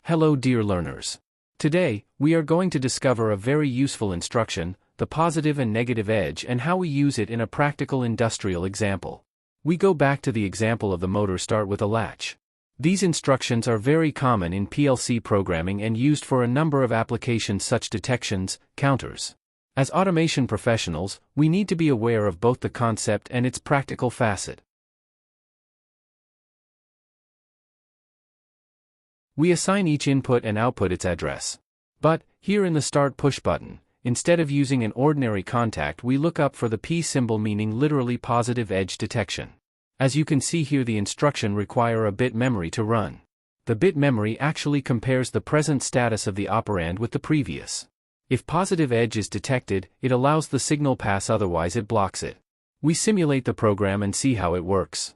Hello dear learners. Today, we are going to discover a very useful instruction, the positive and negative edge, and how we use it in a practical industrial example. We go back to the example of the motor start with a latch. These instructions are very common in PLC programming and used for a number of applications such detections, counters. As automation professionals, we need to be aware of both the concept and its practical facet. We assign each input and output its address. But, here in the Start push button, instead of using an ordinary contact, we look up for the P symbol, meaning literally positive edge detection. As you can see here, the instruction require a bit memory to run. The bit memory actually compares the present status of the operand with the previous. If positive edge is detected, it allows the signal pass, otherwise it blocks it. We simulate the program and see how it works.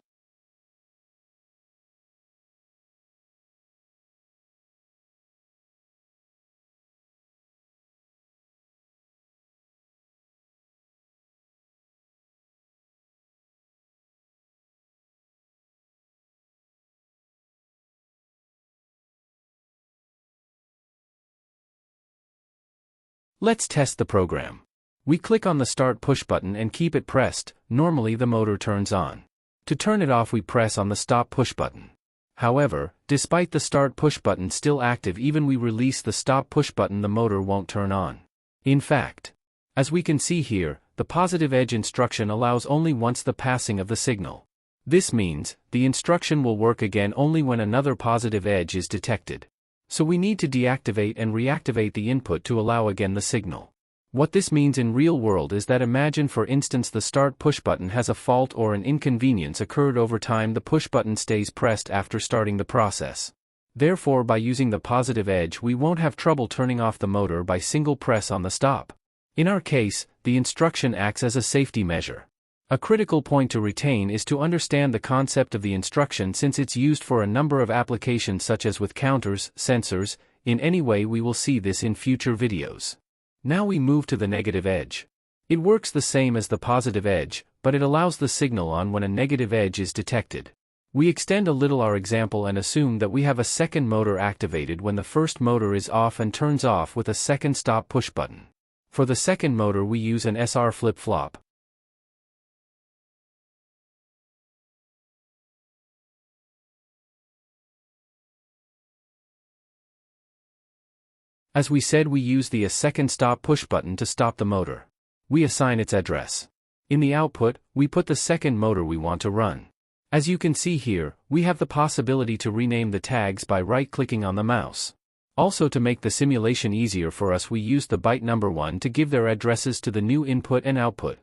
Let's test the program. We click on the Start push button and keep it pressed. Normally the motor turns on. To turn it off, we press on the Stop push button. However, despite the Start push button still active, even we release the Stop push button, the motor won't turn on. In fact, as we can see here, the positive edge instruction allows only once the passing of the signal. This means, the instruction will work again only when another positive edge is detected. So we need to deactivate and reactivate the input to allow again the signal. What this means in real world is that, imagine for instance the Start push button has a fault or an inconvenience occurred over time, the push button stays pressed after starting the process. Therefore, by using the positive edge, we won't have trouble turning off the motor by single press on the stop. In our case, the instruction acts as a safety measure. A critical point to retain is to understand the concept of the instruction, since it's used for a number of applications such as with counters, sensors. In any way, we will see this in future videos. Now we move to the negative edge. It works the same as the positive edge, but it allows the signal on when a negative edge is detected. We extend a little our example and assume that we have a second motor activated when the first motor is off and turns off with a second Stop push button. For the second motor, we use an SR flip-flop. As we said, we use the second Stop push button to stop the motor. We assign its address. In the output, we put the second motor we want to run. As you can see here, we have the possibility to rename the tags by right-clicking on the mouse. Also, to make the simulation easier for us, we use the byte number 1 to give their addresses to the new input and output.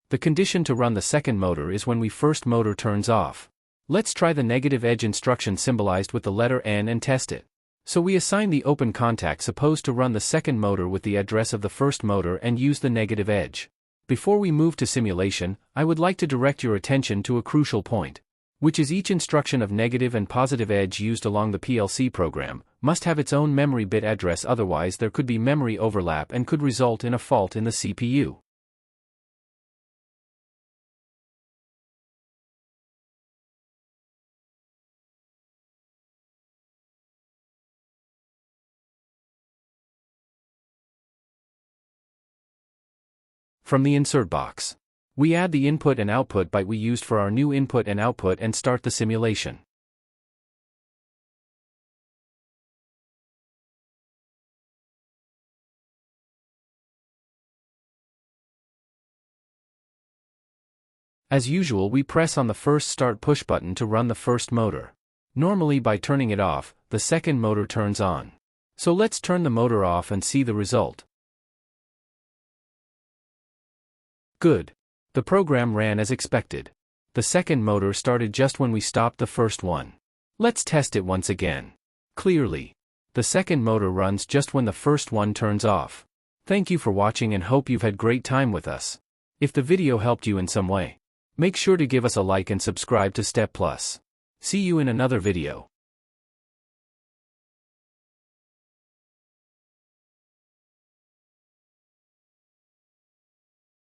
The condition to run the second motor is when first motor turns off. Let's try the negative edge instruction symbolized with the letter N and test it. So we assign the open contact supposed to run the second motor with the address of the first motor and use the negative edge. Before we move to simulation, I would like to direct your attention to a crucial point, which is each instruction of negative and positive edge used along the PLC program must have its own memory bit address, otherwise there could be memory overlap and could result in a fault in the CPU. From the insert box, we add the input and output byte we used for our new input and output and start the simulation. As usual, we press on the first Start push button to run the first motor. Normally, by turning it off, the second motor turns on. So let's turn the motor off and see the result. Good. The program ran as expected. The second motor started just when we stopped the first one. Let's test it once again. Clearly, the second motor runs just when the first one turns off. Thank you for watching and hope you've had great time with us. If the video helped you in some way, make sure to give us a like and subscribe to Step Plus. See you in another video.